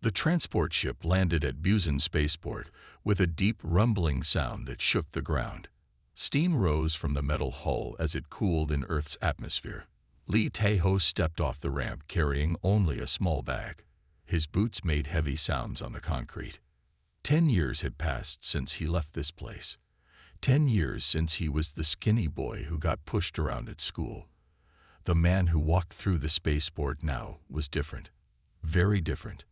The transport ship landed at Busan Spaceport with a deep rumbling sound that shook the ground. Steam rose from the metal hull as it cooled in Earth's atmosphere. Lee Tae-ho stepped off the ramp carrying only a small bag. His boots made heavy sounds on the concrete. 10 years had passed since he left this place. 10 years since he was the skinny boy who got pushed around at school. The man who walked through the spaceport now was different. Very different.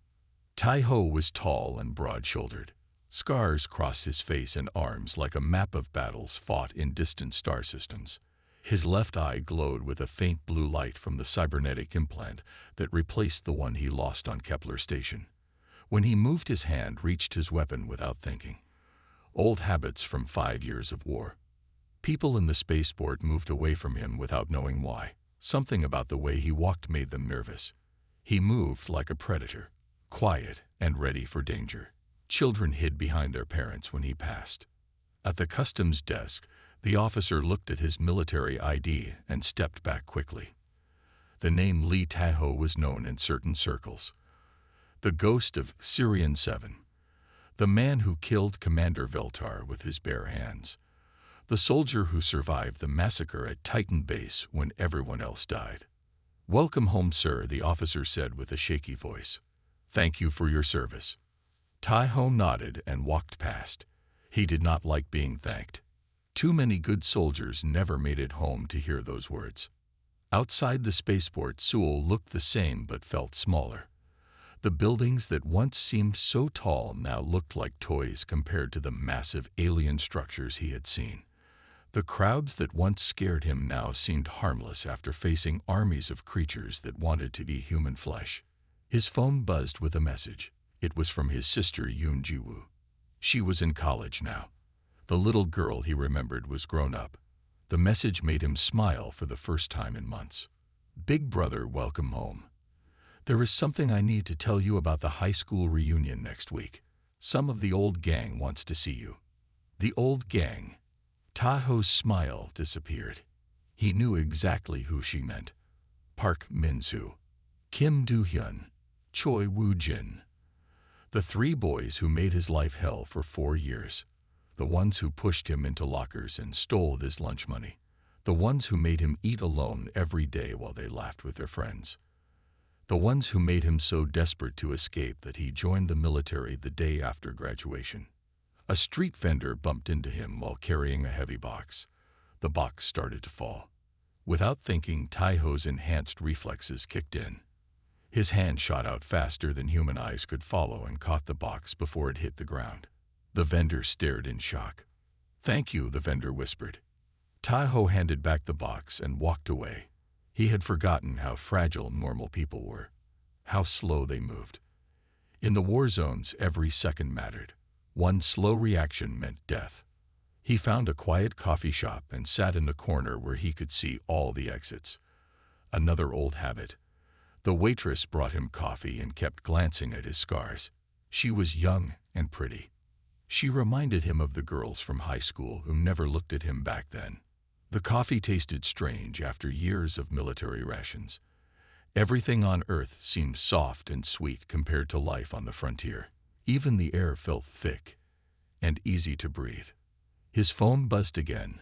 Tae-ho was tall and broad-shouldered. Scars crossed his face and arms like a map of battles fought in distant star systems. His left eye glowed with a faint blue light from the cybernetic implant that replaced the one he lost on Kepler Station. When he moved, his hand reached his weapon without thinking. Old habits from 5 years of war. People in the spaceport moved away from him without knowing why. Something about the way he walked made them nervous. He moved like a predator, quiet and ready for danger. Children hid behind their parents when he passed. At the customs desk, the officer looked at his military ID and stepped back quickly. The name Lee Tae-ho was known in certain circles. The ghost of Syrian 7. The man who killed Commander Veltar with his bare hands. The soldier who survived the massacre at Titan Base when everyone else died. "Welcome home, sir," the officer said with a shaky voice. "Thank you for your service." Tae-ho nodded and walked past. He did not like being thanked. Too many good soldiers never made it home to hear those words. Outside the spaceport, Seoul looked the same but felt smaller. The buildings that once seemed so tall now looked like toys compared to the massive alien structures he had seen. The crowds that once scared him now seemed harmless after facing armies of creatures that wanted to eat human flesh. His phone buzzed with a message. It was from his sister Yoon Ji-woo. She was in college now. The little girl he remembered was grown up. The message made him smile for the first time in months. "Big brother, welcome home. There is something I need to tell you about the high school reunion next week. Some of the old gang wants to see you." The old gang. Tae-ho's smile disappeared. He knew exactly who she meant. Park Min-soo, Kim Do-hyun, Choi Woo-jin. The 3 boys who made his life hell for 4 years. The ones who pushed him into lockers and stole his lunch money. The ones who made him eat alone every day while they laughed with their friends. The ones who made him so desperate to escape that he joined the military the day after graduation. A street vendor bumped into him while carrying a heavy box. The box started to fall. Without thinking, Tae-ho's enhanced reflexes kicked in. His hand shot out faster than human eyes could follow and caught the box before it hit the ground. The vendor stared in shock. "Thank you," the vendor whispered. Tae-ho handed back the box and walked away. He had forgotten how fragile normal people were, how slow they moved. In the war zones, every second mattered. One slow reaction meant death. He found a quiet coffee shop and sat in the corner where he could see all the exits. Another old habit. The waitress brought him coffee and kept glancing at his scars. She was young and pretty. She reminded him of the girls from high school who never looked at him back then. The coffee tasted strange after years of military rations. Everything on Earth seemed soft and sweet compared to life on the frontier. Even the air felt thick and easy to breathe. His phone buzzed again.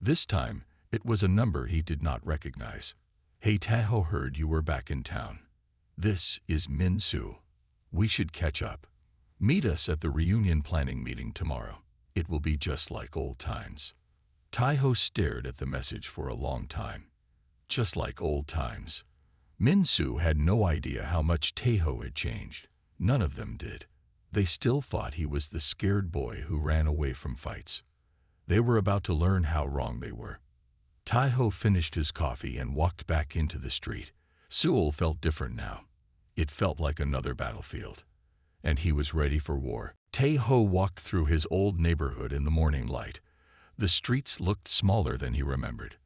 This time, it was a number he did not recognize. "Hey Tae-ho, heard you were back in town. This is Min-soo. We should catch up. Meet us at the reunion planning meeting tomorrow. It will be just like old times." Tae-ho stared at the message for a long time. Just like old times. Min-soo had no idea how much Tae-ho had changed. None of them did. They still thought he was the scared boy who ran away from fights. They were about to learn how wrong they were. Tae-ho finished his coffee and walked back into the street. Seoul felt different now. It felt like another battlefield. And he was ready for war. Tae-ho walked through his old neighborhood in the morning light. The streets looked smaller than he remembered.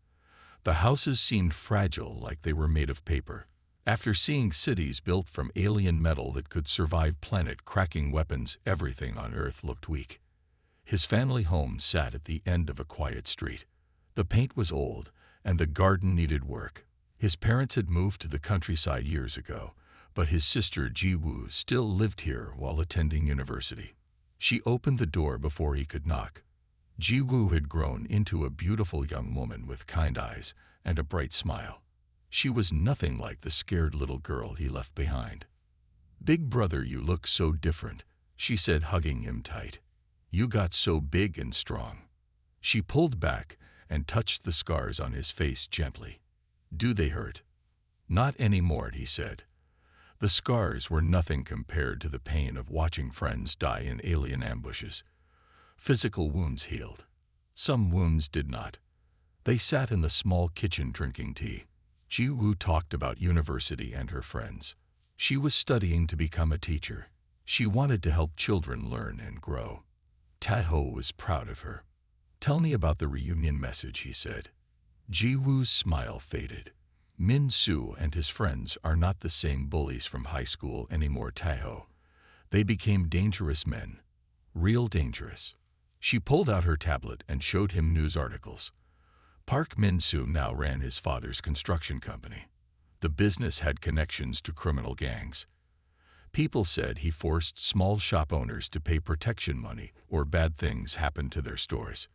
The houses seemed fragile, like they were made of paper. After seeing cities built from alien metal that could survive planet-cracking weapons, everything on Earth looked weak. His family home sat at the end of a quiet street. The paint was old, and the garden needed work. His parents had moved to the countryside years ago, but his sister Ji-woo still lived here while attending university. She opened the door before he could knock. Ji-woo had grown into a beautiful young woman with kind eyes and a bright smile. She was nothing like the scared little girl he left behind. "Big brother, you look so different," she said, hugging him tight. "You got so big and strong." She pulled back and touched the scars on his face gently. "Do they hurt?" "Not anymore," he said. The scars were nothing compared to the pain of watching friends die in alien ambushes. Physical wounds healed. Some wounds did not. They sat in the small kitchen drinking tea. Ji-woo talked about university and her friends. She was studying to become a teacher. She wanted to help children learn and grow. Tae-ho was proud of her. "Tell me about the reunion message," he said. Ji-woo's smile faded. "Min-soo and his friends are not the same bullies from high school anymore, Tae-ho. They became dangerous men. Real dangerous." She pulled out her tablet and showed him news articles. Park Min-soo now ran his father's construction company. The business had connections to criminal gangs. People said he forced small shop owners to pay protection money or bad things happened to their stores.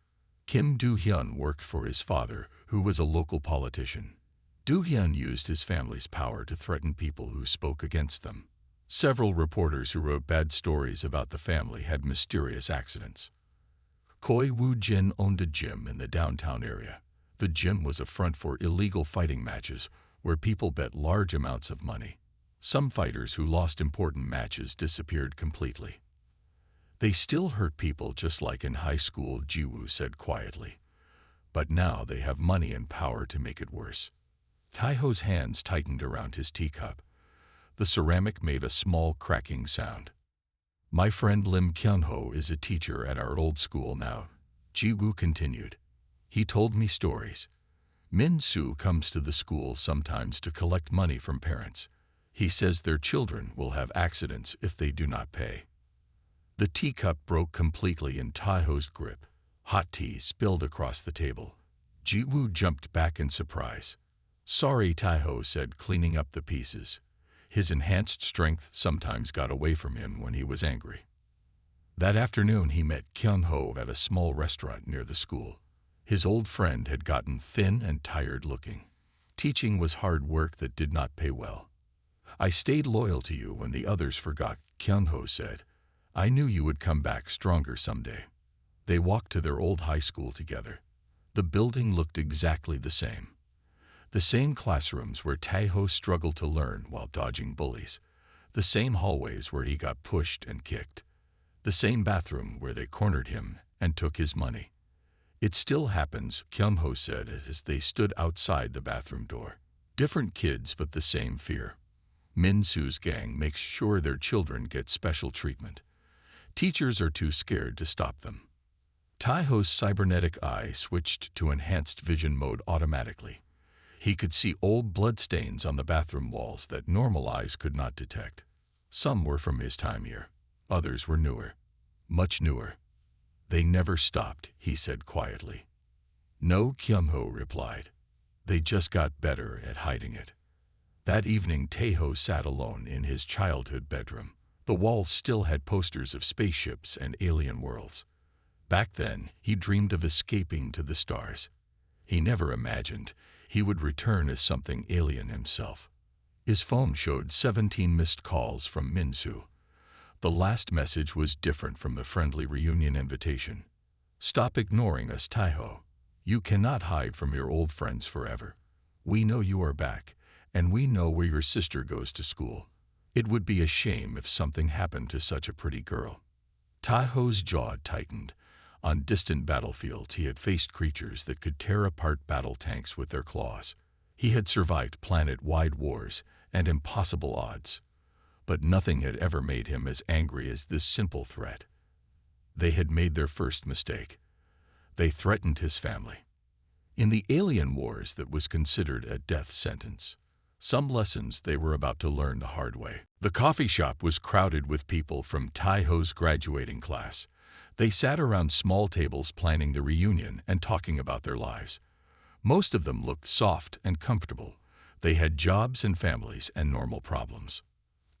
Kim Do-hyun worked for his father, who was a local politician. Do-hyun used his family's power to threaten people who spoke against them. Several reporters who wrote bad stories about the family had mysterious accidents. Choi Woo-jin owned a gym in the downtown area. The gym was a front for illegal fighting matches where people bet large amounts of money. Some fighters who lost important matches disappeared completely. "They still hurt people just like in high school," Ji-woo said quietly. "But now they have money and power to make it worse." Tae-ho's hands tightened around his teacup. The ceramic made a small cracking sound. "My friend Lim Kyun-ho is a teacher at our old school now," Ji-woo continued. "He told me stories. Min-soo comes to the school sometimes to collect money from parents. He says their children will have accidents if they do not pay." The teacup broke completely in Tae-ho's grip. Hot tea spilled across the table. Ji-woo jumped back in surprise. "Sorry," Tae-ho said, cleaning up the pieces. His enhanced strength sometimes got away from him when he was angry. That afternoon he met Kyun-ho at a small restaurant near the school. His old friend had gotten thin and tired looking. Teaching was hard work that did not pay well. "I stayed loyal to you when the others forgot," Kyun-ho said. "I knew you would come back stronger someday." They walked to their old high school together. The building looked exactly the same. The same classrooms where Tae-ho struggled to learn while dodging bullies. The same hallways where he got pushed and kicked. The same bathroom where they cornered him and took his money. "It still happens," Kyun-ho said as they stood outside the bathroom door. "Different kids but the same fear. Min-soo's gang makes sure their children get special treatment. Teachers are too scared to stop them." Tae-ho's cybernetic eye switched to enhanced vision mode automatically. He could see old bloodstains on the bathroom walls that normal eyes could not detect. Some were from his time here. Others were newer. Much newer. "They never stopped," he said quietly. "No," Kyun-ho replied. "They just got better at hiding it." That evening Tae-ho sat alone in his childhood bedroom. The walls still had posters of spaceships and alien worlds. Back then, he dreamed of escaping to the stars. He never imagined he would return as something alien himself. His phone showed 17 missed calls from Min-soo. The last message was different from the friendly reunion invitation. "Stop ignoring us, Tae-ho. You cannot hide from your old friends forever. We know you are back, and we know where your sister goes to school. It would be a shame if something happened to such a pretty girl." Tae-ho's jaw tightened. On distant battlefields he had faced creatures that could tear apart battle tanks with their claws. He had survived planet-wide wars and impossible odds. But nothing had ever made him as angry as this simple threat. They had made their first mistake. They threatened his family. In the alien wars that was considered a death sentence. Some lessons they were about to learn the hard way. The coffee shop was crowded with people from Tae-ho's graduating class. They sat around small tables planning the reunion and talking about their lives. Most of them looked soft and comfortable. They had jobs and families and normal problems.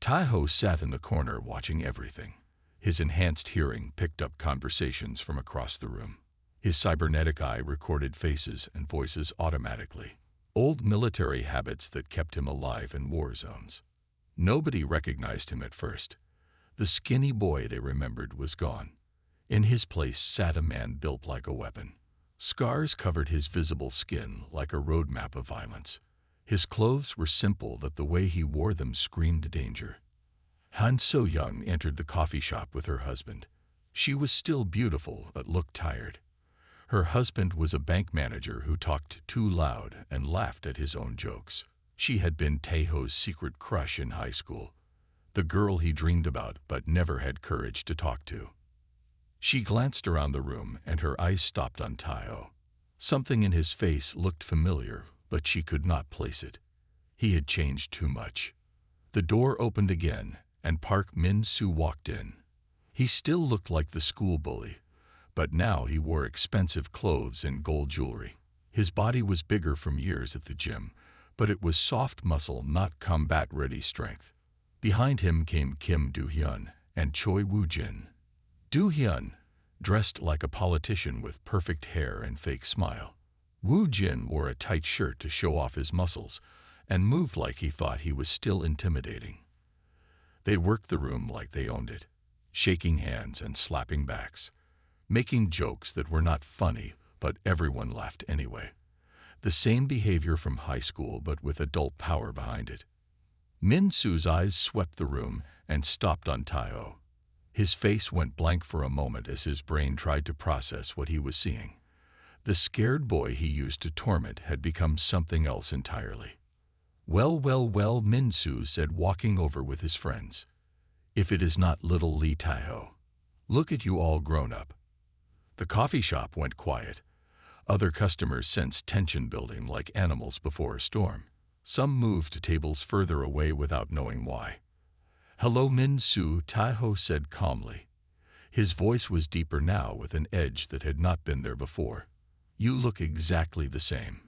Tai-ho sat in the corner watching everything. His enhanced hearing picked up conversations from across the room. His cybernetic eye recorded faces and voices automatically. Old military habits that kept him alive in war zones. Nobody recognized him at first. The skinny boy they remembered was gone. In his place sat a man built like a weapon. Scars covered his visible skin like a roadmap of violence. His clothes were simple, that the way he wore them screamed danger. Han So-young entered the coffee shop with her husband. She was still beautiful but looked tired. Her husband was a bank manager who talked too loud and laughed at his own jokes. She had been Taeho's secret crush in high school, the girl he dreamed about but never had courage to talk to. She glanced around the room and her eyes stopped on Taeho. Something in his face looked familiar, but she could not place it. He had changed too much. The door opened again and Park Min-soo walked in. He still looked like the school bully, but now he wore expensive clothes and gold jewelry. His body was bigger from years at the gym, but it was soft muscle, not combat-ready strength. Behind him came Kim Do-hyun and Choi Woo-jin. Do-hyun, dressed like a politician with perfect hair and fake smile. Woo-jin wore a tight shirt to show off his muscles and moved like he thought he was still intimidating. They worked the room like they owned it, shaking hands and slapping backs, making jokes that were not funny, but everyone laughed anyway. The same behavior from high school, but with adult power behind it. Min-soo's eyes swept the room and stopped on Taeho. His face went blank for a moment as his brain tried to process what he was seeing. The scared boy he used to torment had become something else entirely. Well, Min-soo said, walking over with his friends. If it is not little Lee Taeho. Look at you all grown up. The coffee shop went quiet. Other customers sensed tension building like animals before a storm. Some moved to tables further away without knowing why. Hello, Min-soo, Taeho said calmly. His voice was deeper now, with an edge that had not been there before. You look exactly the same.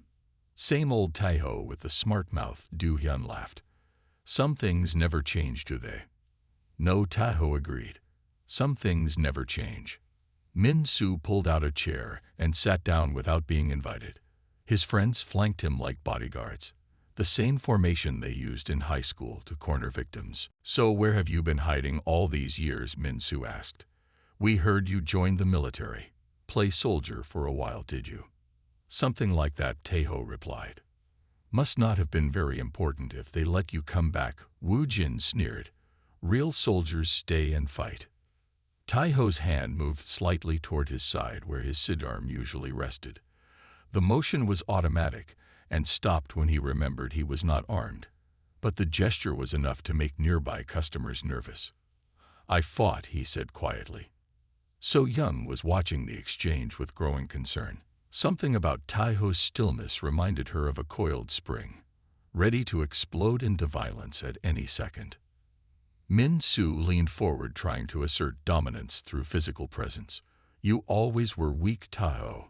Same old Taeho with the smart mouth, Do-hyun laughed. Some things never change, do they? No, Taeho agreed. Some things never change. Min-soo pulled out a chair and sat down without being invited. His friends flanked him like bodyguards, the same formation they used in high school to corner victims. So where have you been hiding all these years? Min-soo asked. We heard you joined the military. Play soldier for a while, did you? Something like that, Taeho replied. Must not have been very important if they let you come back, Woo-jin sneered. Real soldiers stay and fight. Taeho's hand moved slightly toward his side where his sidearm usually rested. The motion was automatic and stopped when he remembered he was not armed, but the gesture was enough to make nearby customers nervous. I fought, he said quietly. So-young was watching the exchange with growing concern. Something about Taeho's stillness reminded her of a coiled spring, ready to explode into violence at any second. Min-soo leaned forward, trying to assert dominance through physical presence. You always were weak, Taeho.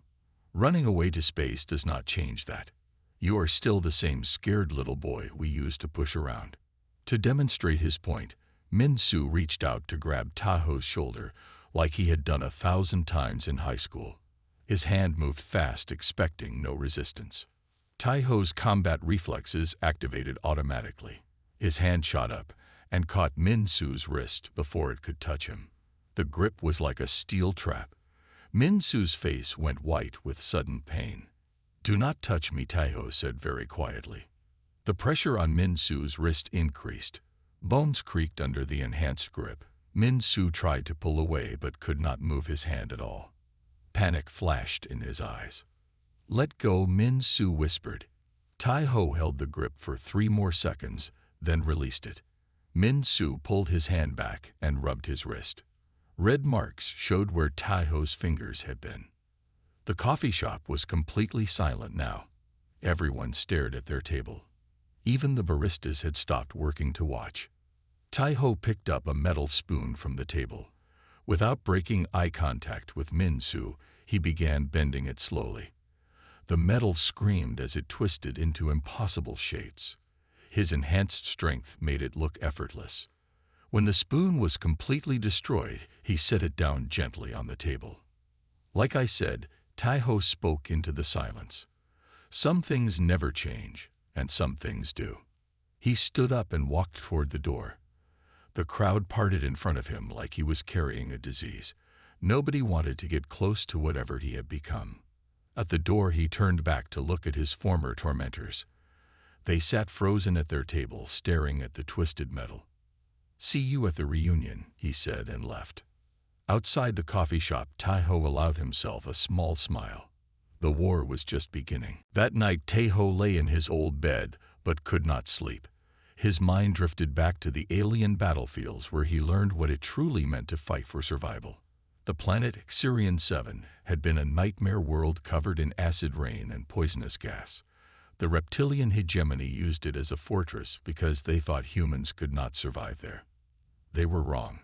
Running away to space does not change that. You are still the same scared little boy we used to push around. To demonstrate his point, Min-soo reached out to grab Taeho's shoulder like he had done 1,000 times in high school. His hand moved fast, expecting no resistance. Taeho's combat reflexes activated automatically. His hand shot up and caught Min-soo's wrist before it could touch him. The grip was like a steel trap. Min-soo's face went white with sudden pain. Do not touch me, Taeho said very quietly. The pressure on Min-soo's wrist increased. Bones creaked under the enhanced grip. Min-soo tried to pull away but could not move his hand at all. Panic flashed in his eyes. Let go, Min-soo whispered. Taeho held the grip for 3 more seconds, then released it. Min-soo pulled his hand back and rubbed his wrist. Red marks showed where Taeho's fingers had been. The coffee shop was completely silent now. Everyone stared at their table. Even the baristas had stopped working to watch. Taeho picked up a metal spoon from the table. Without breaking eye contact with Min-soo, he began bending it slowly. The metal screamed as it twisted into impossible shapes. His enhanced strength made it look effortless. When the spoon was completely destroyed, he set it down gently on the table. Like I said, Taiho spoke into the silence. Some things never change, and some things do. He stood up and walked toward the door. The crowd parted in front of him like he was carrying a disease. Nobody wanted to get close to whatever he had become. At the door, he turned back to look at his former tormentors. They sat frozen at their table, staring at the twisted metal. "See you at the reunion," he said, and left. Outside the coffee shop, Taiho allowed himself a small smile. The war was just beginning. That night, Taiho lay in his old bed, but could not sleep. His mind drifted back to the alien battlefields where he learned what it truly meant to fight for survival. The planet Xerion 7 had been a nightmare world covered in acid rain and poisonous gas. The reptilian hegemony used it as a fortress because they thought humans could not survive there. They were wrong.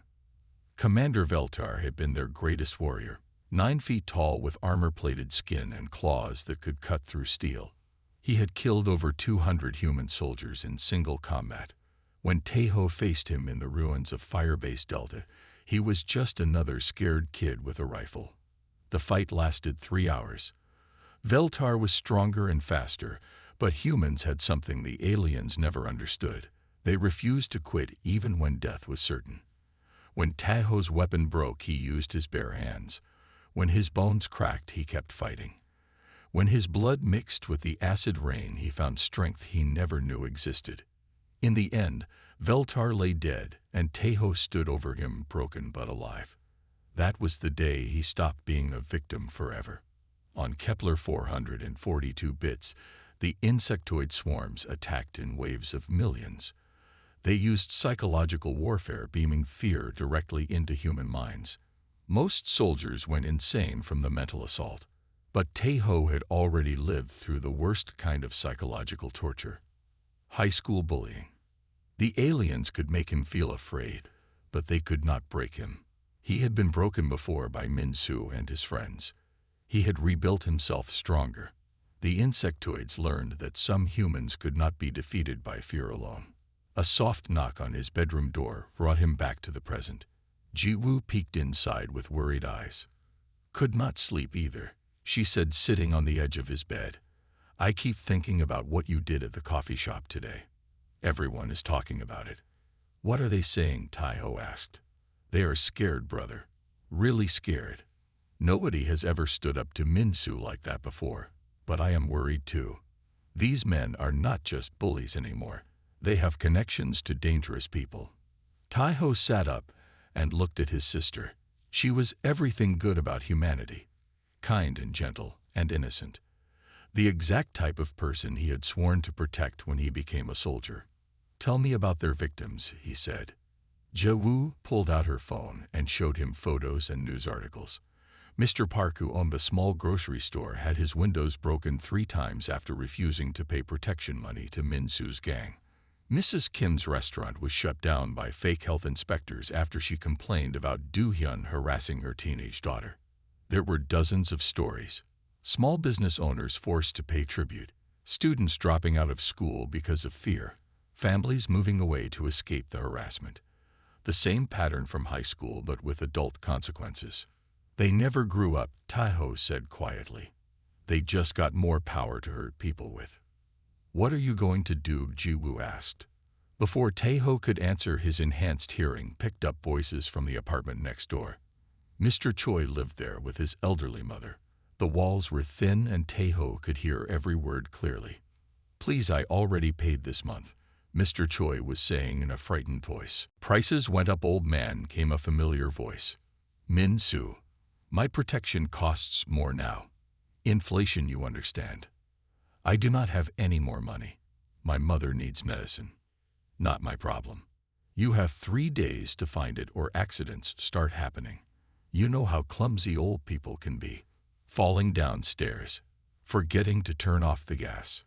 Commander Veltar had been their greatest warrior, 9 feet tall with armor-plated skin and claws that could cut through steel. He had killed over 200 human soldiers in single combat. When Taiho faced him in the ruins of Firebase Delta, he was just another scared kid with a rifle. The fight lasted 3 hours. Veltar was stronger and faster, but humans had something the aliens never understood. They refused to quit even when death was certain. When Taiho's weapon broke, he used his bare hands. When his bones cracked, he kept fighting. When his blood mixed with the acid rain, he found strength he never knew existed. In the end, Veltar lay dead, and Taiho stood over him, broken but alive. That was the day he stopped being a victim forever. On Kepler 442 bits, the insectoid swarms attacked in waves of millions. They used psychological warfare, beaming fear directly into human minds. Most soldiers went insane from the mental assault. But Taiho had already lived through the worst kind of psychological torture: high school bullying. The aliens could make him feel afraid, but they could not break him. He had been broken before by Minsu and his friends. He had rebuilt himself stronger. The insectoids learned that some humans could not be defeated by fear alone. A soft knock on his bedroom door brought him back to the present. Jiwoo peeked inside with worried eyes. "Could not sleep either," she said, sitting on the edge of his bed. "I keep thinking about what you did at the coffee shop today. Everyone is talking about it." "What are they saying?" Taiho asked. "They are scared, brother. Really scared. Nobody has ever stood up to Minsu like that before, but I am worried too. These men are not just bullies anymore. They have connections to dangerous people." Taiho sat up and looked at his sister. She was everything good about humanity. Kind and gentle and innocent. The exact type of person he had sworn to protect when he became a soldier. "Tell me about their victims," he said. Jiwoo pulled out her phone and showed him photos and news articles. Mr. Park, who owned a small grocery store, had his windows broken 3 times after refusing to pay protection money to Minsu's gang. Mrs. Kim's restaurant was shut down by fake health inspectors after she complained about Do-hyun harassing her teenage daughter. There were dozens of stories. Small business owners forced to pay tribute, students dropping out of school because of fear, families moving away to escape the harassment. The same pattern from high school, but with adult consequences. "They never grew up," Taiho said quietly. "They just got more power to hurt people with." "What are you going to do?" Jiwoo asked. Before Taiho could answer, his enhanced hearing picked up voices from the apartment next door. Mr. Choi lived there with his elderly mother. The walls were thin and Taiho could hear every word clearly. "Please, I already paid this month," Mr. Choi was saying in a frightened voice. "Prices went up, old man," came a familiar voice. "Min-soo, my protection costs more now. Inflation, you understand. I do not have any more money. My mother needs medicine. Not my problem. You have 3 days to find it or accidents start happening. You know how clumsy old people can be. Falling down stairs. Forgetting to turn off the gas."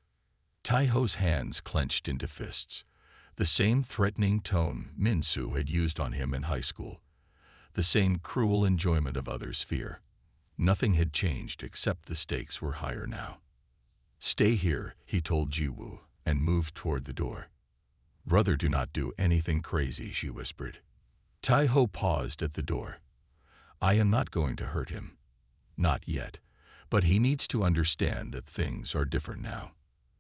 Taiho's hands clenched into fists. The same threatening tone Minsu had used on him in high school. The same cruel enjoyment of others' fear. Nothing had changed except the stakes were higher now. "Stay here," he told Jiwoo, and moved toward the door. "Brother, do not do anything crazy," she whispered. Tai-ho paused at the door. "I am not going to hurt him. Not yet. But he needs to understand that things are different now."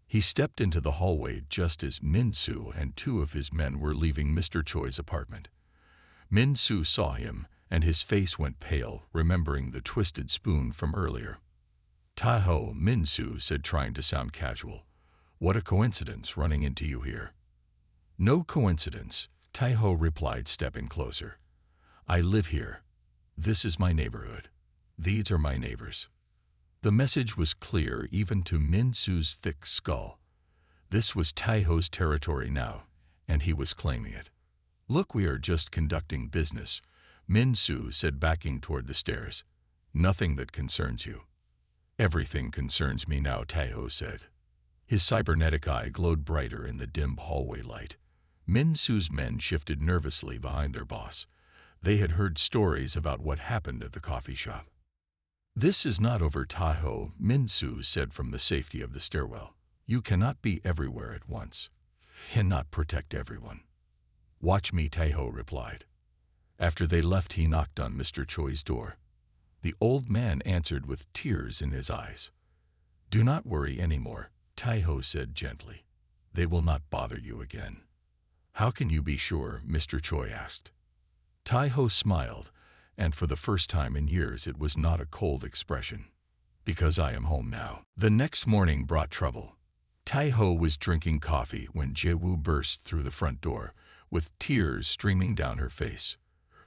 He stepped into the hallway just as Min-soo and two of his men were leaving Mr. Choi's apartment. Min-soo saw him, and his face went pale, remembering the twisted spoon from earlier. "Tai-ho," Min-soo said, trying to sound casual. "What a coincidence running into you here." "No coincidence," Tai-ho replied, stepping closer. "I live here. This is my neighborhood. These are my neighbors." The message was clear even to Min-soo's thick skull. This was Tai-ho's territory now, and he was claiming it. "Look, we are just conducting business," Min-soo said, backing toward the stairs. "Nothing that concerns you." "Everything concerns me now," Tai-ho said. His cybernetic eye glowed brighter in the dim hallway light. Min-soo's men shifted nervously behind their boss. They had heard stories about what happened at the coffee shop. "This is not over, Tai-ho," Min-soo said from the safety of the stairwell. "You cannot be everywhere at once. Cannot protect everyone." "Watch me," Tai-ho replied. After they left, he knocked on Mr. Choi's door. The old man answered with tears in his eyes. "Do not worry anymore," Tai-ho said gently. "They will not bother you again." "How can you be sure?" Mr. Choi asked. Tai-ho smiled, and for the first time in years it was not a cold expression. "Because I am home now." The next morning brought trouble. Tai-ho was drinking coffee when Jae-woo burst through the front door, with tears streaming down her face.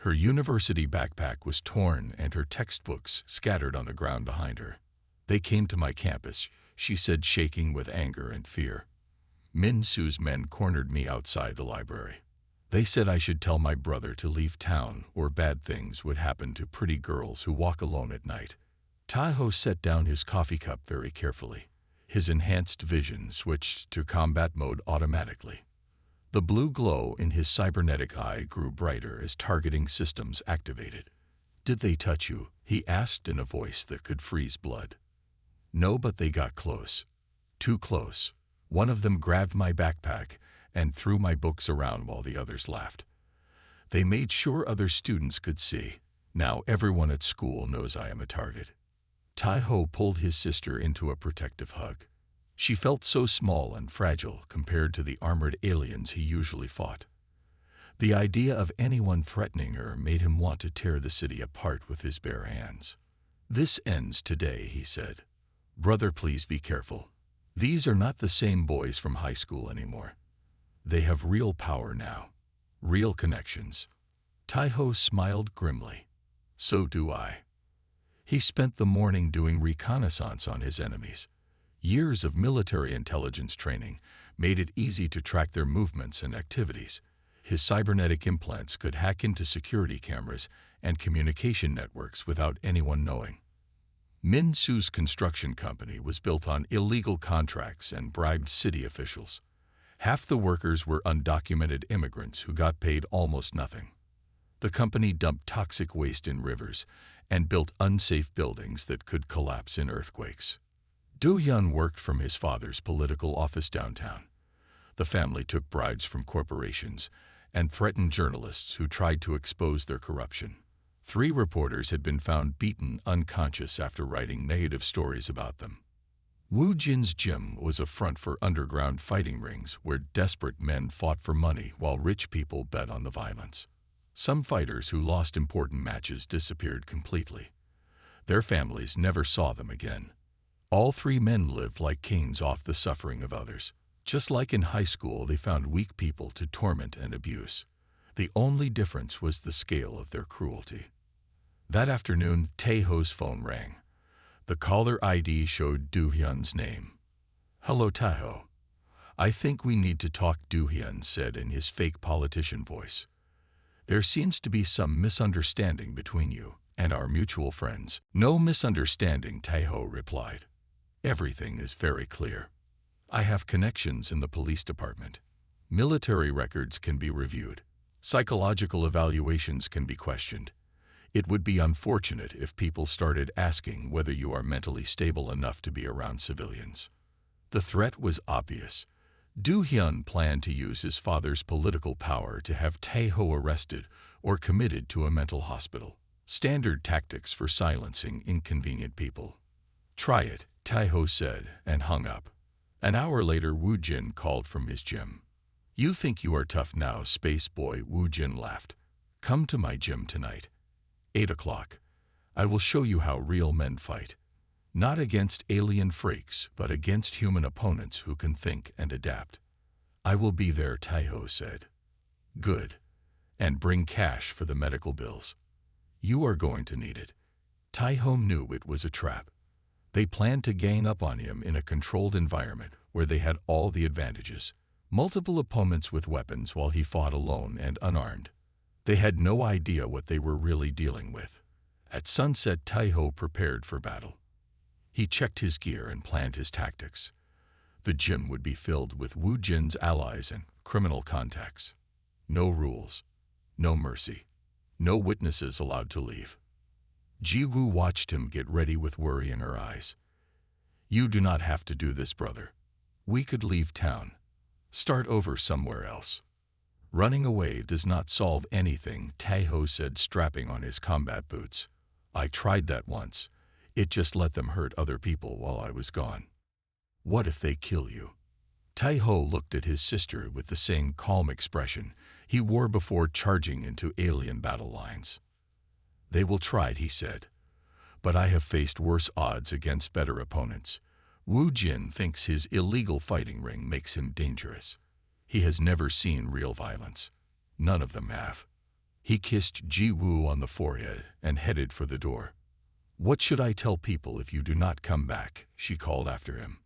Her university backpack was torn and her textbooks scattered on the ground behind her. "They came to my campus," she said, shaking with anger and fear. "Min-soo's men cornered me outside the library. They said I should tell my brother to leave town or bad things would happen to pretty girls who walk alone at night." Tai-ho set down his coffee cup very carefully. His enhanced vision switched to combat mode automatically. The blue glow in his cybernetic eye grew brighter as targeting systems activated. "Did they touch you?" he asked in a voice that could freeze blood. "No, but they got close. Too close. One of them grabbed my backpack and threw my books around while the others laughed. They made sure other students could see. Now everyone at school knows I am a target." Tai-ho pulled his sister into a protective hug. She felt so small and fragile compared to the armored aliens he usually fought. The idea of anyone threatening her made him want to tear the city apart with his bare hands. "This ends today," he said. "Brother, please be careful. These are not the same boys from high school anymore. They have real power now. Real connections." Tai-ho smiled grimly. "So do I." He spent the morning doing reconnaissance on his enemies. Years of military intelligence training made it easy to track their movements and activities. His cybernetic implants could hack into security cameras and communication networks without anyone knowing. Min-soo's construction company was built on illegal contracts and bribed city officials. Half the workers were undocumented immigrants who got paid almost nothing. The company dumped toxic waste in rivers and built unsafe buildings that could collapse in earthquakes. Do-hyun worked from his father's political office downtown. The family took bribes from corporations and threatened journalists who tried to expose their corruption. 3 reporters had been found beaten unconscious after writing negative stories about them. Woo Jin's gym was a front for underground fighting rings where desperate men fought for money while rich people bet on the violence. Some fighters who lost important matches disappeared completely. Their families never saw them again. All 3 men lived like kings off the suffering of others. Just like in high school, they found weak people to torment and abuse. The only difference was the scale of their cruelty. That afternoon, Tai-ho's phone rang. The caller ID showed Do-hyun's name. "Hello, Tai-ho. I think we need to talk," Do-hyun said in his fake politician voice. "There seems to be some misunderstanding between you and our mutual friends." "No misunderstanding," Tai-ho replied. "Everything is very clear. I have connections in the police department. Military records can be reviewed. Psychological evaluations can be questioned. It would be unfortunate if people started asking whether you are mentally stable enough to be around civilians." The threat was obvious. Do-hyun planned to use his father's political power to have Tae-ho arrested or committed to a mental hospital. Standard tactics for silencing inconvenient people. "Try it," Tae-ho said, and hung up. An hour later, Woo-jin called from his gym. "You think you are tough now, space boy," Woo-jin laughed. "Come to my gym tonight. 8 o'clock. I will show you how real men fight. Not against alien freaks, but against human opponents who can think and adapt." "I will be there," Tae-ho said. "Good. And bring cash for the medical bills. You are going to need it." Tae-ho knew it was a trap. They planned to gang up on him in a controlled environment where they had all the advantages. Multiple opponents with weapons while he fought alone and unarmed. They had no idea what they were really dealing with. At sunset, Tae-ho prepared for battle. He checked his gear and planned his tactics. The gym would be filled with Woo-jin's allies and criminal contacts. No rules, no mercy, no witnesses allowed to leave. Ji-woo watched him get ready with worry in her eyes. "You do not have to do this, brother. We could leave town. Start over somewhere else." "Running away does not solve anything," Tae-ho said, strapping on his combat boots. "I tried that once. It just let them hurt other people while I was gone." "What if they kill you?" Tae-ho looked at his sister with the same calm expression he wore before charging into alien battle lines. "They will try," he said. "But I have faced worse odds against better opponents. Woo-jin thinks his illegal fighting ring makes him dangerous. He has never seen real violence. None of them have." He kissed Ji-woo on the forehead and headed for the door. "What should I tell people if you do not come back?" she called after him.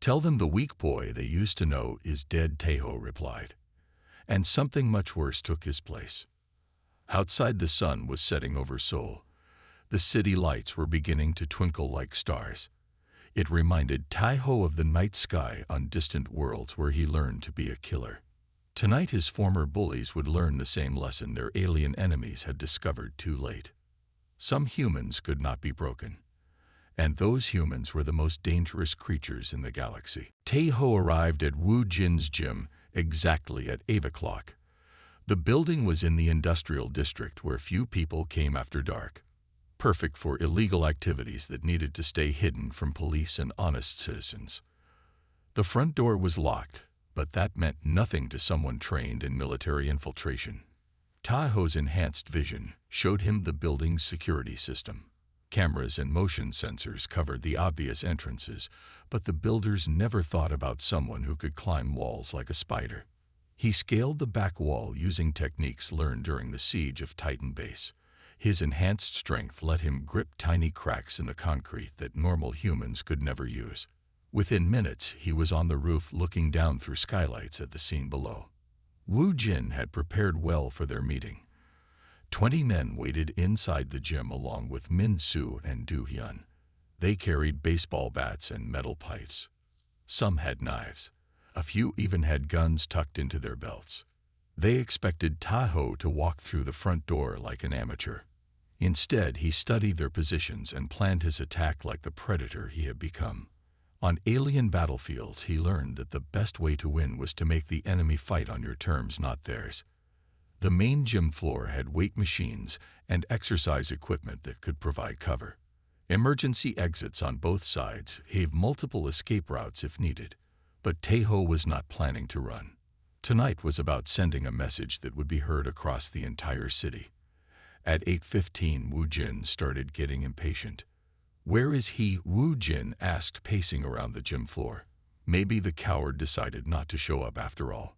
"Tell them the weak boy they used to know is dead," Tae-ho replied. And something much worse took his place. Outside, the sun was setting over Seoul. The city lights were beginning to twinkle like stars. It reminded Tae-ho of the night sky on distant worlds where he learned to be a killer. Tonight his former bullies would learn the same lesson their alien enemies had discovered too late. Some humans could not be broken. And those humans were the most dangerous creatures in the galaxy. Tae-ho arrived at Woo-jin's gym exactly at 8 o'clock. The building was in the industrial district where few people came after dark. Perfect for illegal activities that needed to stay hidden from police and honest citizens. The front door was locked, but that meant nothing to someone trained in military infiltration. Tae-ho's enhanced vision showed him the building's security system. Cameras and motion sensors covered the obvious entrances, but the builders never thought about someone who could climb walls like a spider. He scaled the back wall using techniques learned during the siege of Titan Base. His enhanced strength let him grip tiny cracks in the concrete that normal humans could never use. Within minutes, he was on the roof looking down through skylights at the scene below. Woo-jin had prepared well for their meeting. 20 men waited inside the gym along with Min-soo and Do-hyun. They carried baseball bats and metal pipes. Some had knives. A few even had guns tucked into their belts. They expected Tae-ho to walk through the front door like an amateur. Instead, he studied their positions and planned his attack like the predator he had become. On alien battlefields, he learned that the best way to win was to make the enemy fight on your terms, not theirs. The main gym floor had weight machines and exercise equipment that could provide cover. Emergency exits on both sides gave multiple escape routes if needed, but Tae-ho was not planning to run. Tonight was about sending a message that would be heard across the entire city. At 8:15, Woo-jin started getting impatient. "Where is he?" Woo-jin asked, pacing around the gym floor. Maybe the coward decided not to show up after all.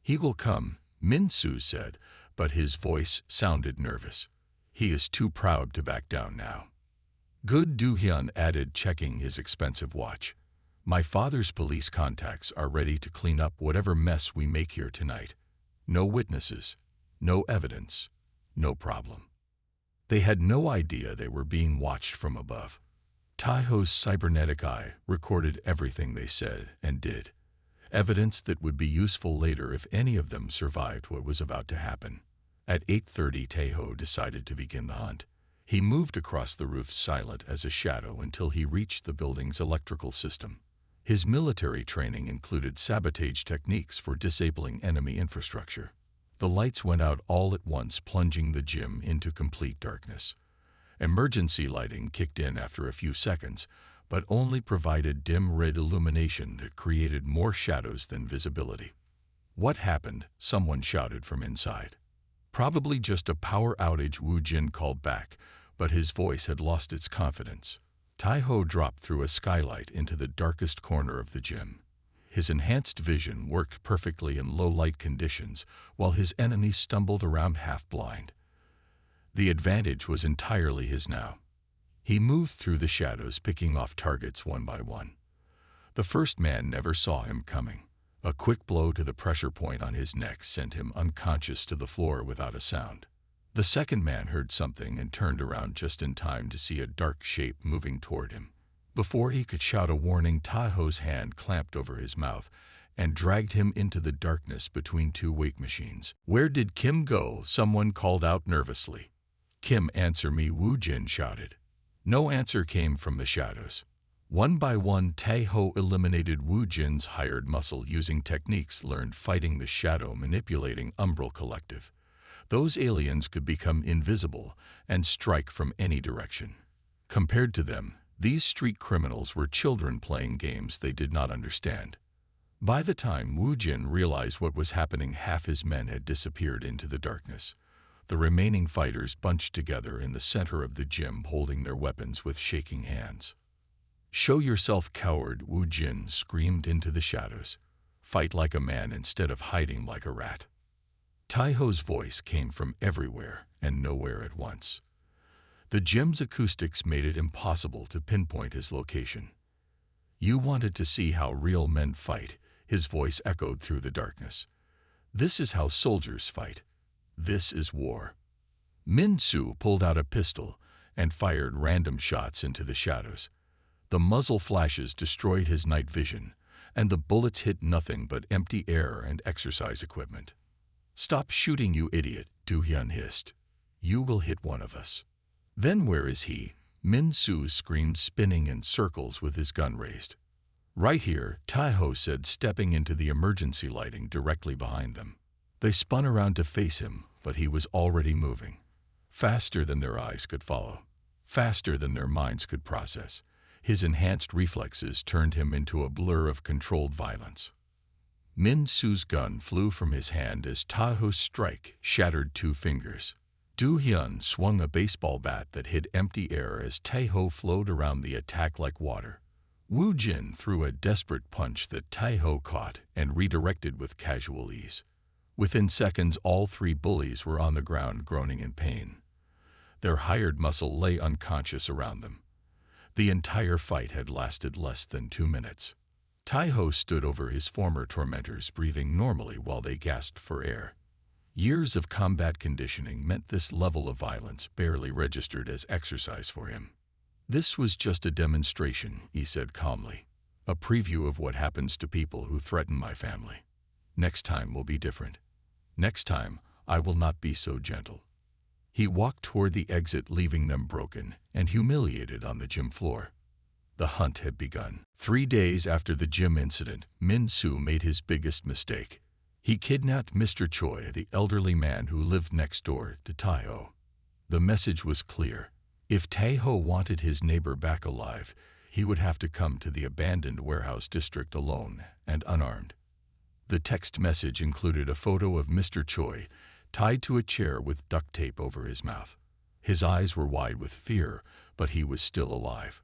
"He will come," Min-soo said, but his voice sounded nervous. "He is too proud to back down now." "Good," Do-hyun added, checking his expensive watch. "My father's police contacts are ready to clean up whatever mess we make here tonight. No witnesses, no evidence, no problem." They had no idea they were being watched from above. Tae-ho's cybernetic eye recorded everything they said and did. Evidence that would be useful later if any of them survived what was about to happen. At 8:30, Tae-ho decided to begin the hunt. He moved across the roof silent as a shadow until he reached the building's electrical system. His military training included sabotage techniques for disabling enemy infrastructure. The lights went out all at once, plunging the gym into complete darkness. Emergency lighting kicked in after a few seconds, but only provided dim red illumination that created more shadows than visibility. "What happened?" someone shouted from inside. "Probably just a power outage," Wu Jin called back, but his voice had lost its confidence. Tai-ho dropped through a skylight into the darkest corner of the gym. His enhanced vision worked perfectly in low-light conditions, while his enemies stumbled around half-blind. The advantage was entirely his now. He moved through the shadows, picking off targets one by one. The first man never saw him coming. A quick blow to the pressure point on his neck sent him unconscious to the floor without a sound. The second man heard something and turned around just in time to see a dark shape moving toward him. Before he could shout a warning, Tai-ho's hand clamped over his mouth and dragged him into the darkness between two wake machines. "Where did Kim go?" someone called out nervously. "Kim, answer me," Wu Jin shouted. No answer came from the shadows. One by one, Tai-ho eliminated Wu Jin's hired muscle using techniques learned fighting the Shadow, manipulating Umbral Collective. Those aliens could become invisible and strike from any direction. Compared to them, these street criminals were children playing games they did not understand. By the time Wu Jin realized what was happening, half his men had disappeared into the darkness. The remaining fighters bunched together in the center of the gym, holding their weapons with shaking hands. "Show yourself, coward," Wu Jin screamed into the shadows. "Fight like a man instead of hiding like a rat." Tai-ho's voice came from everywhere and nowhere at once. The gym's acoustics made it impossible to pinpoint his location. "You wanted to see how real men fight," his voice echoed through the darkness. "This is how soldiers fight. This is war." Min Su pulled out a pistol and fired random shots into the shadows. The muzzle flashes destroyed his night vision, and the bullets hit nothing but empty air and exercise equipment. "Stop shooting, you idiot," Du Hyun hissed. "You will hit one of us." "Then where is he?" Min Su screamed, spinning in circles with his gun raised. "Right here," Tai-ho said, stepping into the emergency lighting directly behind them. They spun around to face him, but he was already moving. Faster than their eyes could follow. Faster than their minds could process. His enhanced reflexes turned him into a blur of controlled violence. Min Su's gun flew from his hand as Tai-ho's strike shattered two fingers. Du Hyun swung a baseball bat that hit empty air as Tai-ho flowed around the attack like water. Wu Jin threw a desperate punch that Tai-ho caught and redirected with casual ease. Within seconds, all three bullies were on the ground groaning in pain. Their hired muscle lay unconscious around them. The entire fight had lasted less than 2 minutes. Tai-ho stood over his former tormentors, breathing normally while they gasped for air. Years of combat conditioning meant this level of violence barely registered as exercise for him. "This was just a demonstration," he said calmly. "A preview of what happens to people who threaten my family. Next time will be different. Next time, I will not be so gentle." He walked toward the exit, leaving them broken and humiliated on the gym floor. The hunt had begun. 3 days after the gym incident, Min Su made his biggest mistake. He kidnapped Mr. Choi, the elderly man who lived next door to Tai-ho. The message was clear. If Tai-ho wanted his neighbor back alive, he would have to come to the abandoned warehouse district alone and unarmed. The text message included a photo of Mr. Choi tied to a chair with duct tape over his mouth. His eyes were wide with fear, but he was still alive.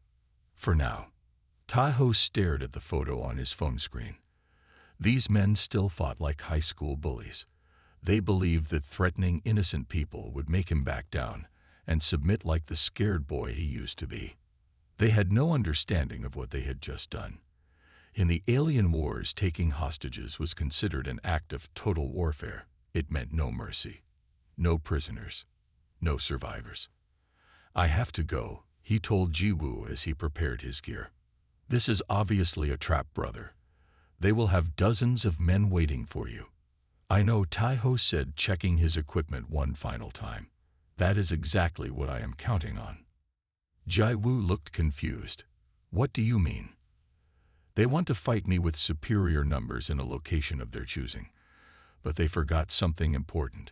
For now. Tai-ho stared at the photo on his phone screen. These men still fought like high school bullies. They believed that threatening innocent people would make him back down and submit like the scared boy he used to be. They had no understanding of what they had just done. In the alien wars, taking hostages was considered an act of total warfare. It meant no mercy, no prisoners, no survivors. "I have to go," he told Ji-woo as he prepared his gear. "This is obviously a trap, brother. They will have dozens of men waiting for you." "I know," Tai-ho said, checking his equipment one final time. "That is exactly what I am counting on." Ji-woo looked confused. "What do you mean?" They want to fight me with superior numbers in a location of their choosing. But they forgot something important.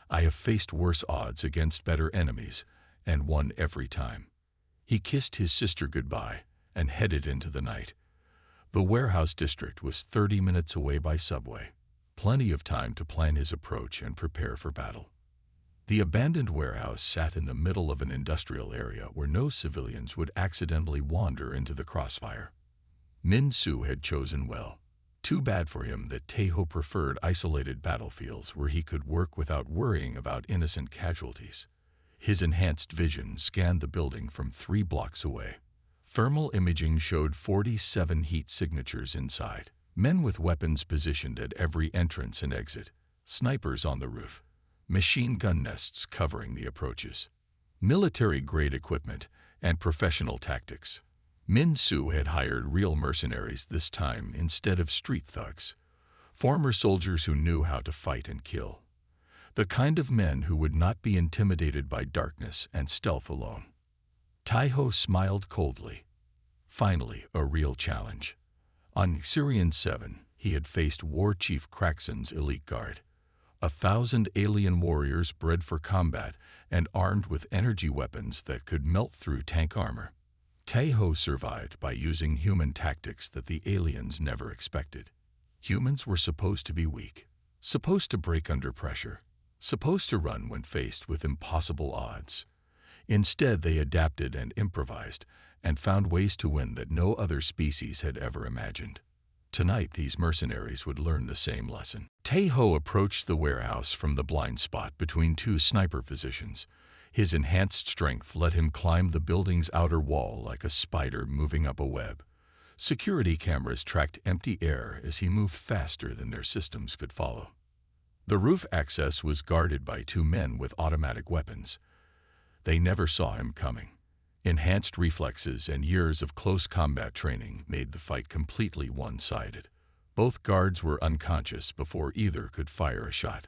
I have faced worse odds against better enemies, and won every time. He kissed his sister goodbye and headed into the night. The warehouse district was 30 minutes away by subway. Plenty of time to plan his approach and prepare for battle. The abandoned warehouse sat in the middle of an industrial area where no civilians would accidentally wander into the crossfire. Min Su had chosen well. Too bad for him that Taeho preferred isolated battlefields where he could work without worrying about innocent casualties. His enhanced vision scanned the building from 3 blocks away. Thermal imaging showed 47 heat signatures inside. Men with weapons positioned at every entrance and exit. Snipers on the roof. Machine gun nests covering the approaches. Military-grade equipment and professional tactics. Min Su had hired real mercenaries this time instead of street thugs. Former soldiers who knew how to fight and kill. The kind of men who would not be intimidated by darkness and stealth alone. Taeho smiled coldly. Finally, a real challenge. On Syrian 7, he had faced War Chief Kraxon's elite guard. 1,000 alien warriors bred for combat and armed with energy weapons that could melt through tank armor. Taeho survived by using human tactics that the aliens never expected. Humans were supposed to be weak, supposed to break under pressure, supposed to run when faced with impossible odds. Instead, they adapted and improvised and found ways to win that no other species had ever imagined. Tonight, these mercenaries would learn the same lesson. Taeho approached the warehouse from the blind spot between 2 sniper positions. His enhanced strength let him climb the building's outer wall like a spider moving up a web. Security cameras tracked empty air as he moved faster than their systems could follow. The roof access was guarded by 2 men with automatic weapons. They never saw him coming. Enhanced reflexes and years of close combat training made the fight completely one-sided. Both guards were unconscious before either could fire a shot.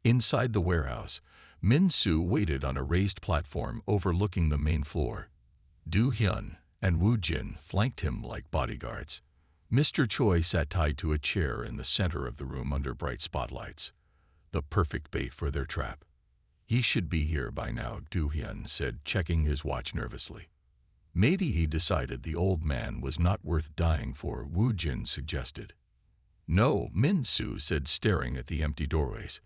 Inside the warehouse, Min Su waited on a raised platform overlooking the main floor. Du Hyun and Woo Jin flanked him like bodyguards. Mr. Choi sat tied to a chair in the center of the room under bright spotlights. The perfect bait for their trap. He should be here by now, Du Hyun said, checking his watch nervously. Maybe he decided the old man was not worth dying for, Woo Jin suggested. No, Min Su said, staring at the empty doorways.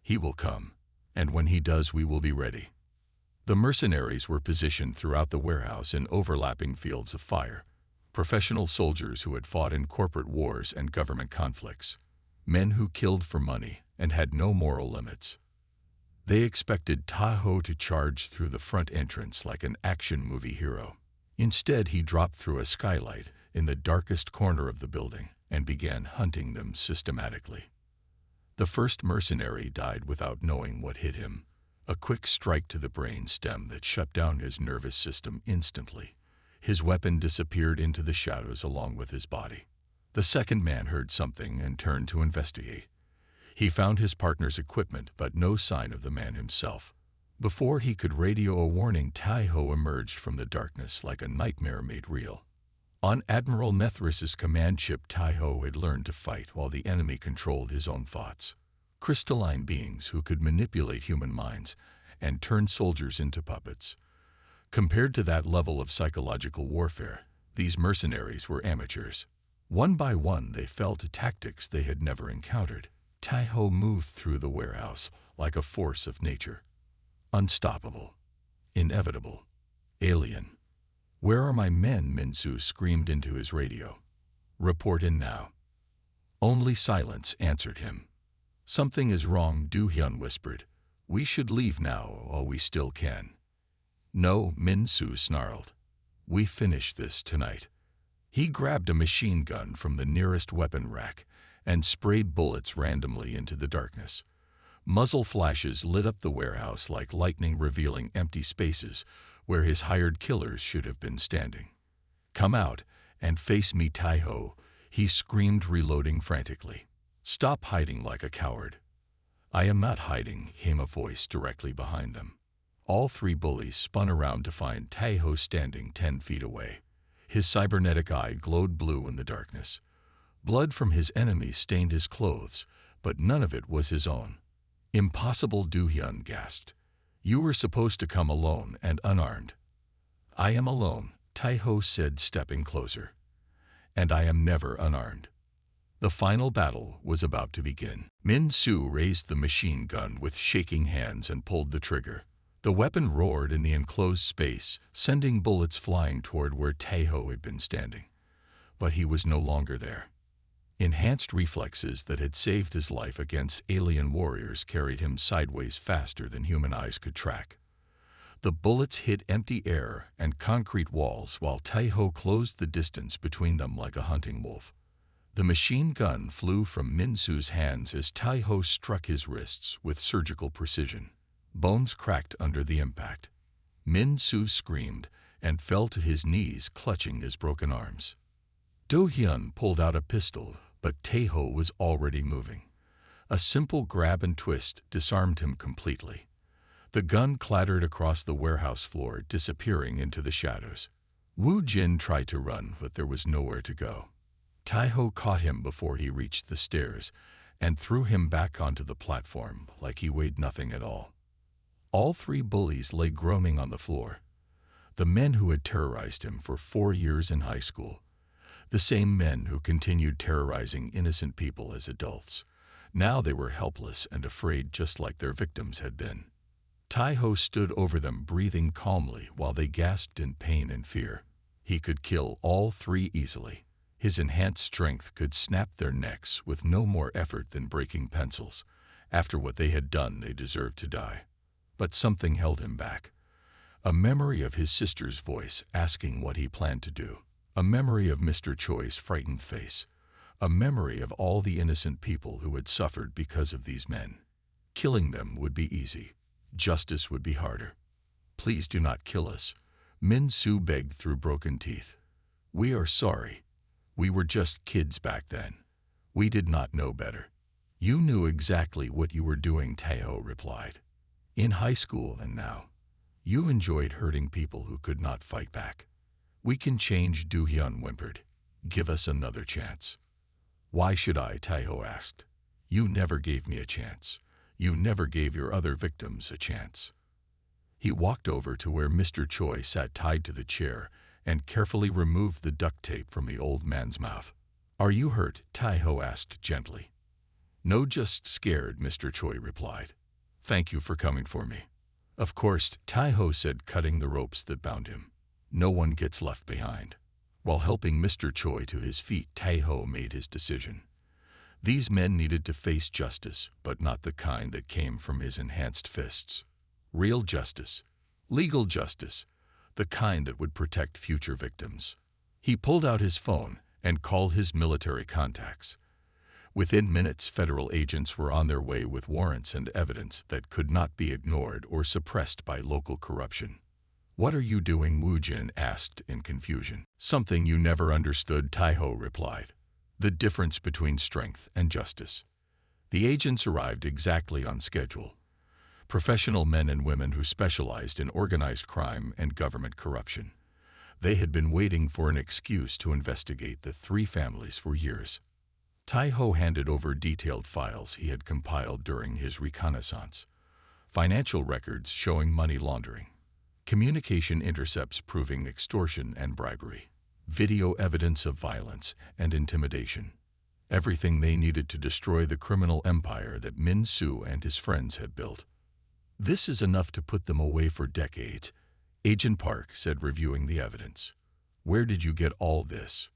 He will come, and when he does, we will be ready. The mercenaries were positioned throughout the warehouse in overlapping fields of fire. Professional soldiers who had fought in corporate wars and government conflicts. Men who killed for money and had no moral limits. They expected Taeho to charge through the front entrance like an action movie hero. Instead, he dropped through a skylight in the darkest corner of the building and began hunting them systematically. The first mercenary died without knowing what hit him, a quick strike to the brain stem that shut down his nervous system instantly. His weapon disappeared into the shadows along with his body. The second man heard something and turned to investigate. He found his partner's equipment, but no sign of the man himself. Before he could radio a warning, Taeho emerged from the darkness like a nightmare made real. On Admiral Methris's command ship, Taeho had learned to fight while the enemy controlled his own thoughts. Crystalline beings who could manipulate human minds and turn soldiers into puppets. Compared to that level of psychological warfare, these mercenaries were amateurs. One by one, they fell to tactics they had never encountered. Taeho moved through the warehouse like a force of nature. Unstoppable. Inevitable. Alien. Where are my men? Min Su screamed into his radio. Report in now. Only silence answered him. Something is wrong, Du Hyun whispered. We should leave now while we still can. No, Min Su snarled. We finish this tonight. He grabbed a machine gun from the nearest weapon rack and sprayed bullets randomly into the darkness. Muzzle flashes lit up the warehouse like lightning, revealing empty spaces where his hired killers should have been standing. Come out and face me, Taeho, he screamed, reloading frantically. Stop hiding like a coward. I am not hiding, came a voice directly behind them. All 3 bullies spun around to find Taeho standing 10 feet away. His cybernetic eye glowed blue in the darkness. Blood from his enemies stained his clothes, but none of it was his own. "Impossible," Do-hyun gasped. "You were supposed to come alone and unarmed." "I am alone," Tae-ho said, stepping closer. "And I am never unarmed." The final battle was about to begin. Min-soo raised the machine gun with shaking hands and pulled the trigger. The weapon roared in the enclosed space, sending bullets flying toward where Tae-ho had been standing. But he was no longer there. Enhanced reflexes that had saved his life against alien warriors carried him sideways faster than human eyes could track. The bullets hit empty air and concrete walls while Tae-ho closed the distance between them like a hunting wolf. The machine gun flew from Min-soo's hands as Tae-ho struck his wrists with surgical precision. Bones cracked under the impact. Min-soo screamed and fell to his knees, clutching his broken arms. Do-hyun pulled out a pistol, but Tae-ho was already moving. A simple grab and twist disarmed him completely. The gun clattered across the warehouse floor, disappearing into the shadows. Woo-jin tried to run, but there was nowhere to go. Tae-ho caught him before he reached the stairs and threw him back onto the platform like he weighed nothing at all. All three bullies lay groaning on the floor. The men who had terrorized him for 4 years in high school. The same men who continued terrorizing innocent people as adults. Now they were helpless and afraid, just like their victims had been. Tae-ho stood over them, breathing calmly while they gasped in pain and fear. He could kill all three easily. His enhanced strength could snap their necks with no more effort than breaking pencils. After what they had done, they deserved to die. But something held him back. A memory of his sister's voice asking what he planned to do. A memory of Mr. Choi's frightened face. A memory of all the innocent people who had suffered because of these men. Killing them would be easy. Justice would be harder. "Please do not kill us," Min-soo begged through broken teeth. "We are sorry. We were just kids back then. We did not know better." "You knew exactly what you were doing," Tae-ho replied. "In high school and now. You enjoyed hurting people who could not fight back." "We can change," Do-hyun whimpered. "Give us another chance." "Why should I?" Tae-ho asked. "You never gave me a chance. You never gave your other victims a chance." He walked over to where Mr. Choi sat tied to the chair and carefully removed the duct tape from the old man's mouth. "Are you hurt?" Tae-ho asked gently. "No, just scared," Mr. Choi replied. "Thank you for coming for me." "Of course," Tae-ho said, cutting the ropes that bound him. "No one gets left behind." While helping Mr. Choi to his feet, Tae-ho made his decision. These men needed to face justice, but not the kind that came from his enhanced fists. Real justice. Legal justice. The kind that would protect future victims. He pulled out his phone and called his military contacts. Within minutes, federal agents were on their way with warrants and evidence that could not be ignored or suppressed by local corruption. "What are you doing?" Woo-jin asked in confusion. "Something you never understood," Tae-ho replied. "The difference between strength and justice." The agents arrived exactly on schedule. Professional men and women who specialized in organized crime and government corruption. They had been waiting for an excuse to investigate the three families for years. Tae-ho handed over detailed files he had compiled during his reconnaissance. Financial records showing money laundering. Communication intercepts proving extortion and bribery. Video evidence of violence and intimidation. Everything they needed to destroy the criminal empire that Min-soo and his friends had built. "This is enough to put them away for decades," Agent Park said, reviewing the evidence. "Where did you get all this?"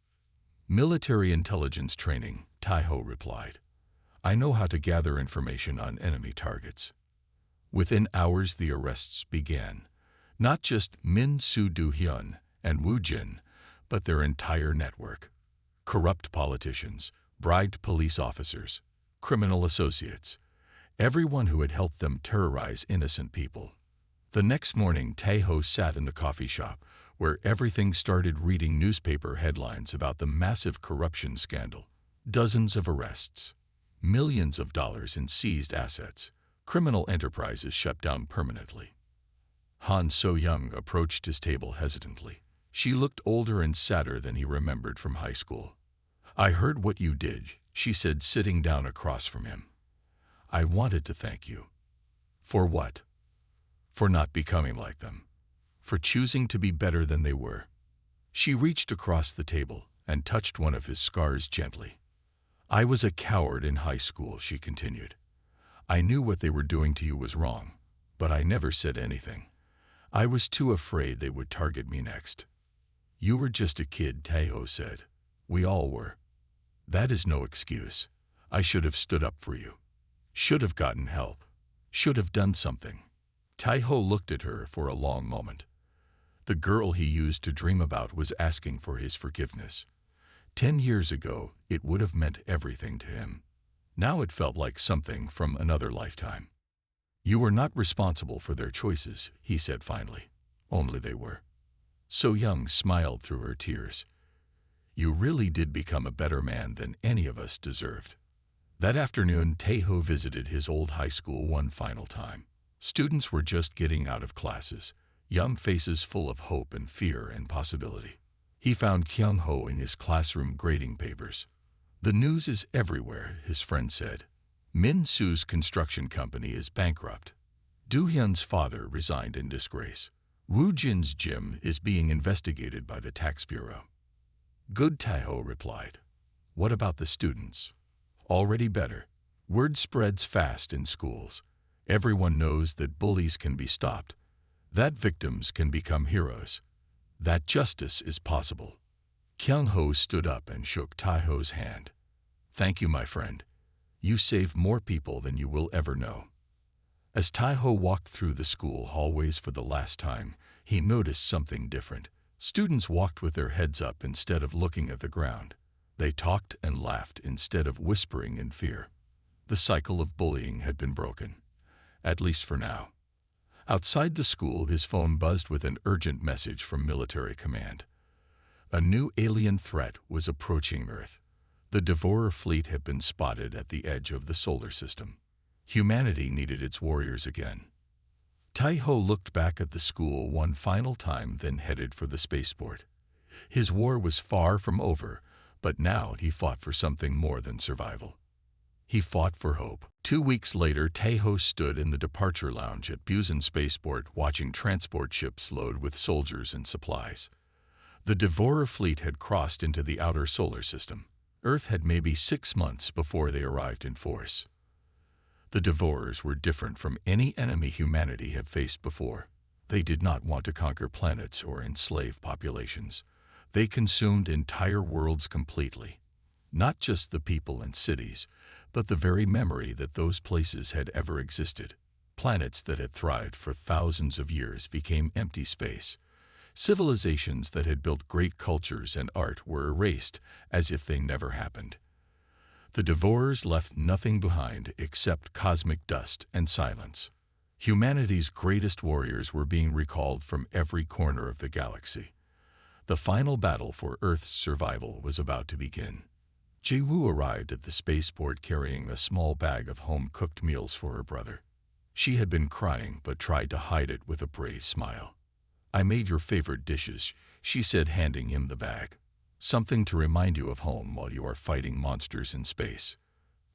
"Military intelligence training," Tae-ho replied. "I know how to gather information on enemy targets." Within hours, the arrests began. Not just Min-soo, Do-hyun, and Woo-jin, but their entire network. Corrupt politicians, bribed police officers, criminal associates. Everyone who had helped them terrorize innocent people. The next morning, Tae-ho sat in the coffee shop, where everything started, reading newspaper headlines about the massive corruption scandal. Dozens of arrests. Millions of dollars in seized assets. Criminal enterprises shut down permanently. Han So-young approached his table hesitantly. She looked older and sadder than he remembered from high school. I heard what you did, she said, sitting down across from him. I wanted to thank you. For what? For not becoming like them. For choosing to be better than they were. She reached across the table and touched one of his scars gently. I was a coward in high school, she continued. I knew what they were doing to you was wrong, but I never said anything. I was too afraid they would target me next. You were just a kid, Taeho said. We all were. That is no excuse. I should have stood up for you. Should have gotten help. Should have done something. Taeho looked at her for a long moment. The girl he used to dream about was asking for his forgiveness. 10 years ago, it would have meant everything to him. Now it felt like something from another lifetime. You were not responsible for their choices, he said finally. Only they were. So Young smiled through her tears. You really did become a better man than any of us deserved. That afternoon, Taeho visited his old high school one final time. Students were just getting out of classes, young faces full of hope and fear and possibility. He found Kyung-ho in his classroom grading papers. The news is everywhere, his friend said. Min-soo's construction company is bankrupt. Do-hyun's father resigned in disgrace. Woo-jin's gym is being investigated by the tax bureau. Good, Taeho replied. What about the students? Already better. Word spreads fast in schools. Everyone knows that bullies can be stopped, that victims can become heroes, that justice is possible. Kyung-ho stood up and shook Taeho's hand. Thank you, my friend. You saved more people than you will ever know. As Taeho walked through the school hallways for the last time, he noticed something different. Students walked with their heads up instead of looking at the ground. They talked and laughed instead of whispering in fear. The cycle of bullying had been broken. At least for now. Outside the school, his phone buzzed with an urgent message from military command. A new alien threat was approaching Earth. The Devourer fleet had been spotted at the edge of the solar system. Humanity needed its warriors again. Taeho looked back at the school one final time, then headed for the spaceport. His war was far from over, but now he fought for something more than survival. He fought for hope. 2 weeks later, Taeho stood in the departure lounge at Busan Spaceport watching transport ships load with soldiers and supplies. The Devourer fleet had crossed into the outer solar system. Earth had maybe 6 months before they arrived in force. The Devourers were different from any enemy humanity had faced before. They did not want to conquer planets or enslave populations. They consumed entire worlds completely. Not just the people and cities, but the very memory that those places had ever existed. Planets that had thrived for thousands of years became empty space. Civilizations that had built great cultures and art were erased as if they never happened. The Devourers left nothing behind except cosmic dust and silence. Humanity's greatest warriors were being recalled from every corner of the galaxy. The final battle for Earth's survival was about to begin. Jae-woo arrived at the spaceport carrying a small bag of home-cooked meals for her brother. She had been crying but tried to hide it with a brave smile. I made your favorite dishes, she said, handing him the bag. Something to remind you of home while you are fighting monsters in space.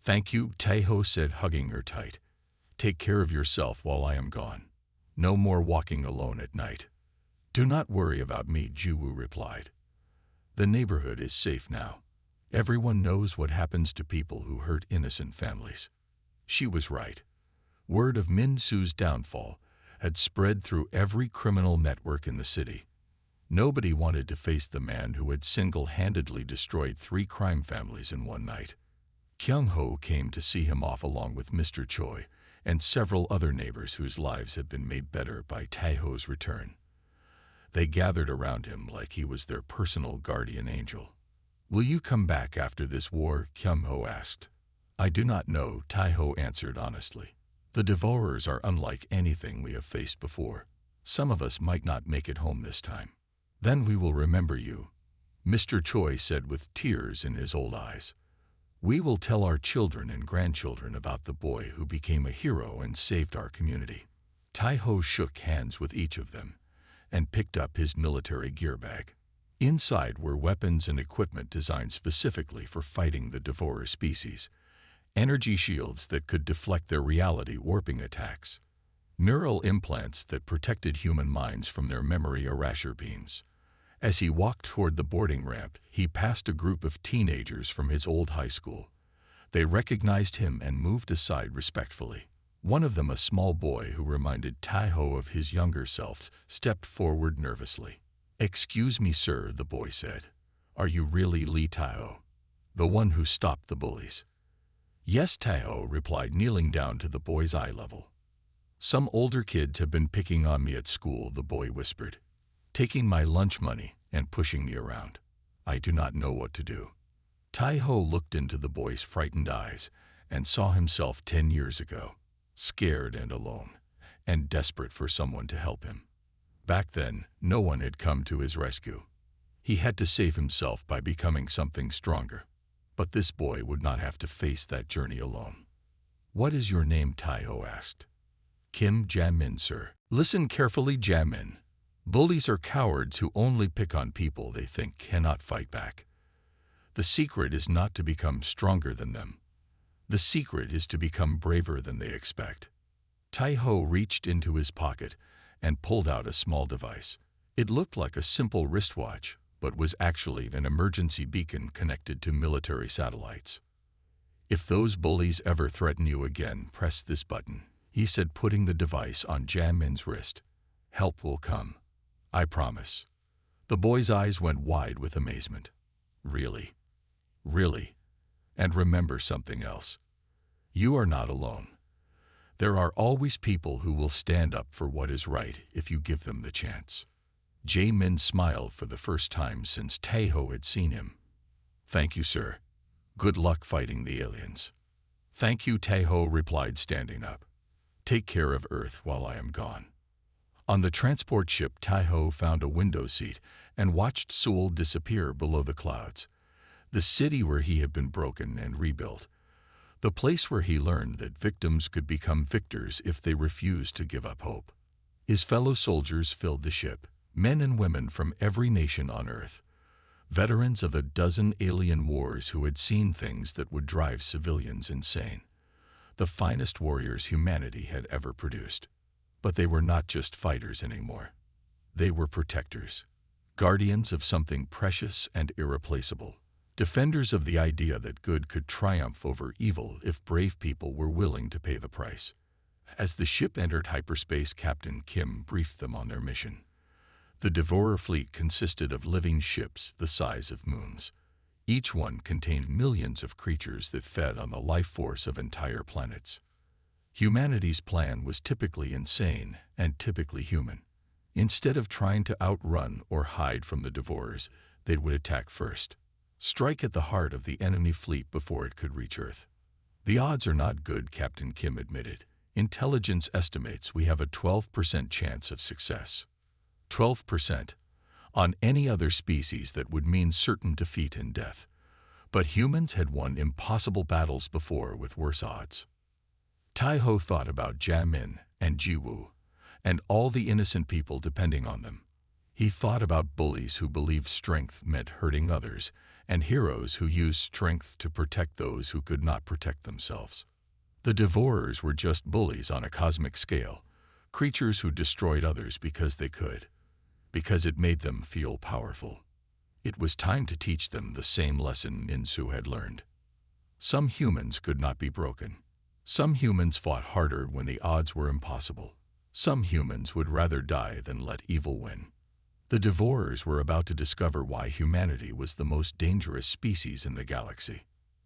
Thank you, Taeho said, hugging her tight. Take care of yourself while I am gone. No more walking alone at night. Do not worry about me, Jae-woo replied. The neighborhood is safe now. Everyone knows what happens to people who hurt innocent families. She was right. Word of Min-soo's downfall had spread through every criminal network in the city. Nobody wanted to face the man who had single-handedly destroyed 3 crime families in one night. Kyung-ho came to see him off along with Mr. Choi and several other neighbors whose lives had been made better by Taeho's return. They gathered around him like he was their personal guardian angel. Will you come back after this war? Kyung-ho asked. I do not know, Taeho answered honestly. The Devourers are unlike anything we have faced before. Some of us might not make it home this time. Then we will remember you, Mr. Choi said with tears in his old eyes. We will tell our children and grandchildren about the boy who became a hero and saved our community. Taeho shook hands with each of them, and picked up his military gear bag. Inside were weapons and equipment designed specifically for fighting the devourer species, energy shields that could deflect their reality warping attacks, neural implants that protected human minds from their memory erasure beams. As he walked toward the boarding ramp, he passed a group of teenagers from his old high school. They recognized him and moved aside respectfully. One of them, a small boy who reminded Tai-ho of his younger self, stepped forward nervously. "Excuse me, sir," the boy said. "Are you really Lee Tai-ho, the one who stopped the bullies?" "Yes," Tai-ho replied, kneeling down to the boy's eye level. "Some older kids have been picking on me at school," the boy whispered, "taking my lunch money and pushing me around. I do not know what to do." Tai-ho looked into the boy's frightened eyes and saw himself 10 years ago, scared and alone, and desperate for someone to help him. Back then, no one had come to his rescue. He had to save himself by becoming something stronger. But this boy would not have to face that journey alone. "What is your name?" Tai-ho asked. "Kim Jamin, sir." "Listen carefully, Jamin. Bullies are cowards who only pick on people they think cannot fight back. The secret is not to become stronger than them. The secret is to become braver than they expect." Tai-ho reached into his pocket and pulled out a small device. It looked like a simple wristwatch, but was actually an emergency beacon connected to military satellites. "If those bullies ever threaten you again, press this button," he said, putting the device on Jamin's wrist. "Help will come. I promise." The boy's eyes went wide with amazement. "Really? Really? And remember something else. You are not alone. There are always people who will stand up for what is right if you give them the chance." Jamin smiled for the first time since Tai-ho had seen him. "Thank you, sir. Good luck fighting the aliens." "Thank you," Tai-ho replied, standing up. "Take care of Earth while I am gone." On the transport ship, Tai-ho found a window seat and watched Seoul disappear below the clouds. The city where he had been broken and rebuilt. The place where he learned that victims could become victors if they refused to give up hope. His fellow soldiers filled the ship, men and women from every nation on Earth, veterans of a dozen alien wars who had seen things that would drive civilians insane. The finest warriors humanity had ever produced. But they were not just fighters anymore. They were protectors, guardians of something precious and irreplaceable. Defenders of the idea that good could triumph over evil if brave people were willing to pay the price. As the ship entered hyperspace, Captain Kim briefed them on their mission. The Devourer fleet consisted of living ships the size of moons. Each one contained millions of creatures that fed on the life force of entire planets. Humanity's plan was typically insane and typically human. Instead of trying to outrun or hide from the Devourers, they would attack first. Strike at the heart of the enemy fleet before it could reach Earth. "The odds are not good," Captain Kim admitted. "Intelligence estimates we have a 12% chance of success." 12%. On any other species that would mean certain defeat and death. But humans had won impossible battles before with worse odds. Tai-ho thought about Jamin and Jiwoo, and all the innocent people depending on them. He thought about bullies who believed strength meant hurting others, and heroes who used strength to protect those who could not protect themselves. The Devourers were just bullies on a cosmic scale, creatures who destroyed others because they could, because it made them feel powerful. It was time to teach them the same lesson Insu had learned. Some humans could not be broken. Some humans fought harder when the odds were impossible. Some humans would rather die than let evil win. The Devourers were about to discover why humanity was the most dangerous species in the galaxy.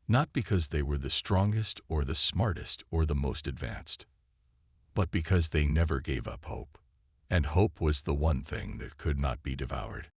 Not because they were the strongest or the smartest or the most advanced, but because they never gave up hope. And hope was the one thing that could not be devoured.